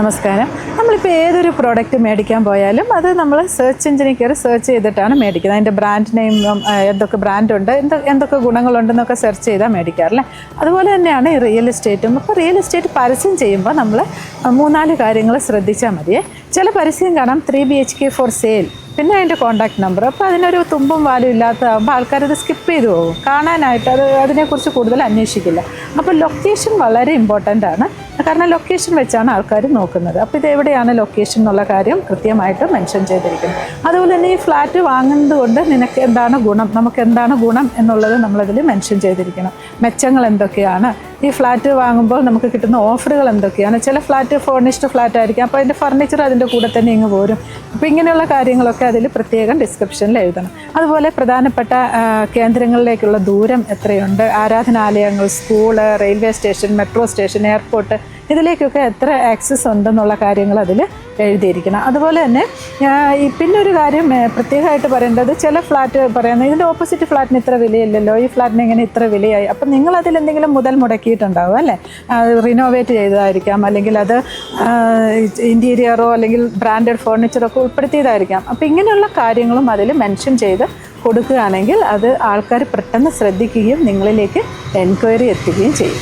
നമസ്കാരം. നമ്മളിപ്പോൾ ഏതൊരു പ്രോഡക്റ്റ് മേടിക്കാൻ പോയാലും അത് നമ്മൾ സെർച്ച് എഞ്ചിനിൽ കയറി സെർച്ച് ചെയ്തിട്ടാണ് മേടിക്കുന്നത്. അതിൻ്റെ ബ്രാൻഡ് നെയിം, എന്തൊക്കെ ബ്രാൻഡുണ്ട്, എന്തൊക്കെ ഗുണങ്ങളുണ്ടെന്നൊക്കെ സെർച്ച് ചെയ്താൽ മേടിക്കാറില്ലേ. അതുപോലെ തന്നെയാണ് ഈ റിയൽ എസ്റ്റേറ്റും. അപ്പോൾ റിയൽ എസ്റ്റേറ്റ് പരസ്യം ചെയ്യുമ്പോൾ നമ്മൾ 3-4 കാര്യങ്ങൾ ശ്രദ്ധിച്ചാൽ മതിയേ. ചില പരസ്യം കാണാം 3 BHK ഫോർ സെയിൽ, പിന്നെ അതിൻ്റെ കോൺടാക്റ്റ് നമ്പർ. അപ്പോൾ അതിനൊരു തുമ്പും വാലും ഇല്ലാത്തതാകുമ്പോൾ ആൾക്കാരത് സ്കിപ്പ് ചെയ്തു പോകും, കാണാനായിട്ട് അതിനെക്കുറിച്ച് കൂടുതൽ അന്വേഷിക്കില്ല. അപ്പോൾ ലൊക്കേഷൻ വളരെ ഇമ്പോർട്ടൻ്റ് ആണ്, കാരണം ലൊക്കേഷൻ വെച്ചാണ് ആൾക്കാർ നോക്കുന്നത്. അപ്പോൾ ഇത് എവിടെയാണ് ലൊക്കേഷൻ എന്നുള്ള കാര്യം കൃത്യമായിട്ട് മെൻഷൻ ചെയ്തിരിക്കുന്നത്. അതുപോലെ തന്നെ ഈ ഫ്ലാറ്റ് വാങ്ങുന്നത് കൊണ്ട് നിനക്ക് എന്താണ് ഗുണം, നമുക്ക് എന്താണ് ഗുണം എന്നുള്ളത് നമ്മളതിൽ മെൻഷൻ ചെയ്തിരിക്കണം. മെച്ചങ്ങൾ എന്തൊക്കെയാണ്, ഈ ഫ്ലാറ്റ് വാങ്ങുമ്പോൾ നമുക്ക് കിട്ടുന്ന ഓഫറുകൾ എന്തൊക്കെയാണ്. ചില ഫ്ലാറ്റ് ഫർണിഷ്ഡ് ഫ്ലാറ്റ് ആയിരിക്കും, അപ്പോൾ അതിൻ്റെ ഫർണിച്ചർ അതിൻ്റെ കൂടെ തന്നെ ഇങ്ങ് പോരും. അപ്പോൾ ഇങ്ങനെയുള്ള കാര്യങ്ങളൊക്കെ അതിൽ പ്രത്യേകം ഡിസ്ക്രിപ്ഷനിൽ എഴുതണം. അതുപോലെ പ്രധാനപ്പെട്ട കേന്ദ്രങ്ങളിലേക്കുള്ള ദൂരം എത്രയുണ്ട്, ആരാധനാലയങ്ങൾ, school, railway station, metro station, airport, ഇതിലേക്കൊക്കെ എത്ര ആക്സസ് ഉണ്ടെന്നുള്ള കാര്യങ്ങൾ അതിൽ എഴുതിയിരിക്കണം. അതുപോലെ തന്നെ പിന്നെ ഒരു കാര്യം പ്രത്യേകമായിട്ട് പറയേണ്ടത്, ചില ഫ്ലാറ്റ് പറയുന്നത് ഇതിൻ്റെ ഓപ്പോസിറ്റ് ഫ്ലാറ്റിന് ഇത്ര വിലയില്ലല്ലോ, ഈ ഫ്ലാറ്റിന് ഇങ്ങനെ ഇത്ര വിലയായി. അപ്പം നിങ്ങളതിൽ എന്തെങ്കിലും മുതൽ മുടക്കിയിട്ടുണ്ടാവും അല്ലേ, റിനോവേറ്റ് ചെയ്തതായിരിക്കാം, അല്ലെങ്കിൽ അത് ഇൻറ്റീരിയറോ അല്ലെങ്കിൽ ബ്രാൻഡഡ് ഫർണിച്ചറൊക്കെ ഉൾപ്പെടുത്തിയതായിരിക്കാം. അപ്പോൾ ഇങ്ങനെയുള്ള കാര്യങ്ങളും അതിൽ മെൻഷൻ ചെയ്ത് കൊടുക്കുകയാണെങ്കിൽ അത് ആൾക്കാർ പെട്ടെന്ന് ശ്രദ്ധിക്കുകയും നിങ്ങളിലേക്ക് എൻക്വയറി എത്തുകയും ചെയ്യും.